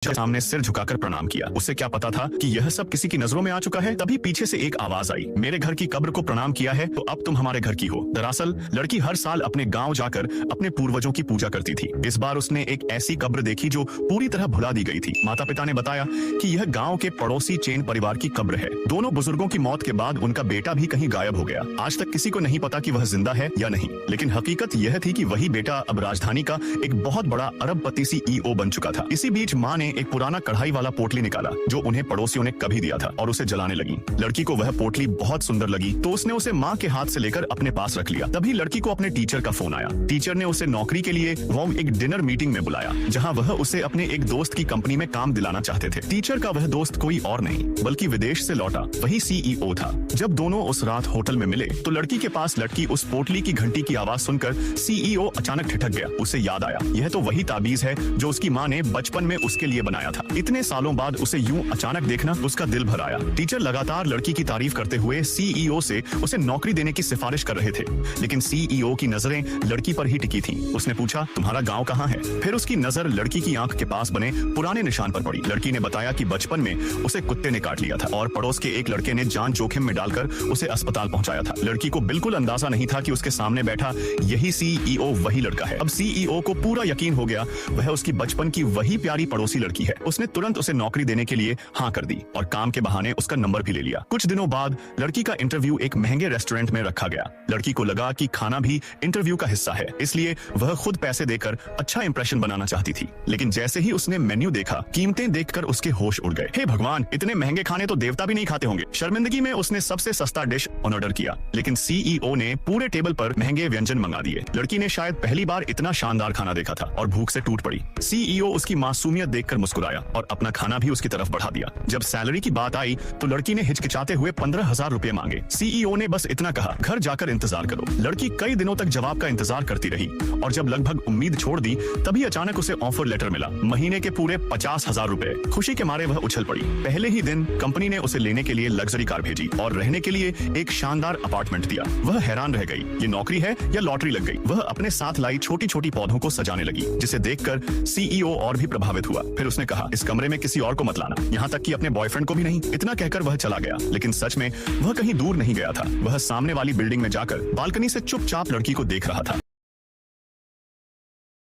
सामने सिर झुकाकर प्रणाम किया। उसे क्या पता था कि यह सब किसी की नजरों में आ चुका है। तभी पीछे से एक आवाज आई, मेरे घर की कब्र को प्रणाम किया है तो अब तुम हमारे घर की हो। दरअसल लड़की हर साल अपने गांव जाकर अपने पूर्वजों की पूजा करती थी। इस बार उसने एक ऐसी कब्र देखी जो पूरी तरह भुला दी गई थी। माता पिता ने बताया कि यह गांव के पड़ोसी चेन परिवार की कब्र है। दोनों बुजुर्गों की मौत के बाद उनका बेटा भी कहीं गायब हो गया। आज तक किसी को नहीं पता कि वह जिंदा है या नहीं, लेकिन हकीकत यह थी कि वही बेटा अब राजधानी का एक बहुत बड़ा अरबपति CEO बन चुका था। इसी बीच माँ ने एक पुराना कढ़ाई वाला पोटली निकाला जो उन्हें पड़ोसियों ने कभी दिया था और उसे जलाने लगी। लड़की को वह पोटली बहुत सुंदर लगी तो उसने उसे माँ के हाथ से लेकर अपने पास रख लिया। तभी लड़की को अपने टीचर का फोन आया। टीचर ने उसे नौकरी के लिए एक डिनर मीटिंग में बुलाया जहाँ वह उसे अपने एक दोस्त की कंपनी में काम दिलाना चाहते थे। टीचर का वह दोस्त कोई और नहीं बल्कि विदेश से लौटा वही CEO था। जब दोनों उस रात होटल में मिले तो लड़की के पास लटकी उस पोटली की घंटी की आवाज सुनकर CEO अचानक ठिठक गया। उसे याद आया यह तो वही ताबीज है जो उसकी माँ ने बचपन में उसके लिए बनाया था। इतने सालों बाद उसे यूं अचानक देखना उसका दिल भर आया। टीचर लगातार लड़की की तारीफ करते हुए CEO से उसे नौकरी देने की सिफारिश कर रहे थे, लेकिन CEO की नजरें लड़की पर ही टिकी थी। उसने पूछा, तुम्हारा गाँव कहाँ है? फिर उसकी नजर लड़की की आंख के पास बने पुराने निशान पर पड़ी। लड़की ने बताया कि बचपन में उसे कुत्ते ने काट लिया था और पड़ोस के एक लड़के ने जान जोखिम में डालकर उसे अस्पताल पहुंचाया था। लड़की को बिल्कुल अंदाजा नहीं था कि उसके सामने बैठा यही CEO वही लड़का है। अब CEO को पूरा यकीन हो गया वह उसकी बचपन की वही प्यारी पड़ोसी लड़की है। उसने तुरंत उसे नौकरी देने के लिए हाँ कर दी और काम के बहाने उसका नंबर भी ले लिया। कुछ दिनों बाद लड़की का इंटरव्यू एक महंगे रेस्टोरेंट में रखा गया। लड़की को लगा कि खाना भी इंटरव्यू का हिस्सा है, इसलिए वह खुद पैसे देकर अच्छा इंप्रेशन बनाना चाहती थी। लेकिन जैसे ही उसने मेन्यू देखा, कीमतें देखकर उसके होश उड़ गए। हे भगवान, इतने महंगे खाने तो देवता भी नहीं खाते होंगे। शर्मिंदगी में उसने सबसे सस्ता डिश ऑर्डर किया, लेकिन CEO ने पूरे टेबल पर महंगे व्यंजन मंगा दिए। लड़की ने शायद पहली बार इतना शानदार खाना देखा था और भूख से टूट पड़ी। CEO उसकी मासूमियत देखकर मुस्कुराया और अपना खाना भी उसकी तरफ बढ़ा दिया। जब सैलरी की बात आई तो लड़की ने हिचकिचाते हुए 15,000 रुपए मांगे। CEO ने बस इतना कहा, घर जाकर इंतजार करो। लड़की कई दिनों तक जवाब का इंतजार करती रही और जब लगभग उम्मीद छोड़ दी तभी अचानक उसे ऑफर लेटर मिला, महीने के पूरे 50,000 रुपए। खुशी के मारे वह उछल पड़ी। पहले ही दिन कंपनी ने उसे लेने के लिए लग्जरी कार भेजी और रहने के लिए एक शानदार अपार्टमेंट दिया। वह हैरान रह गई, ये नौकरी है या लॉटरी लग गई। वह अपने साथ लाई छोटी छोटी पौधों को सजाने लगी, जिसे देखकर CEO और भी प्रभावित हुआ। फिर उसने कहा, इस कमरे में किसी और को मत लाना, यहाँ तक कि अपने बॉयफ्रेंड को भी नहीं। इतना कहकर वह चला गया, लेकिन सच में वह कहीं दूर नहीं गया था। वह सामने वाली बिल्डिंग में जाकर बालकनी से चुपचाप लड़की को देख रहा था।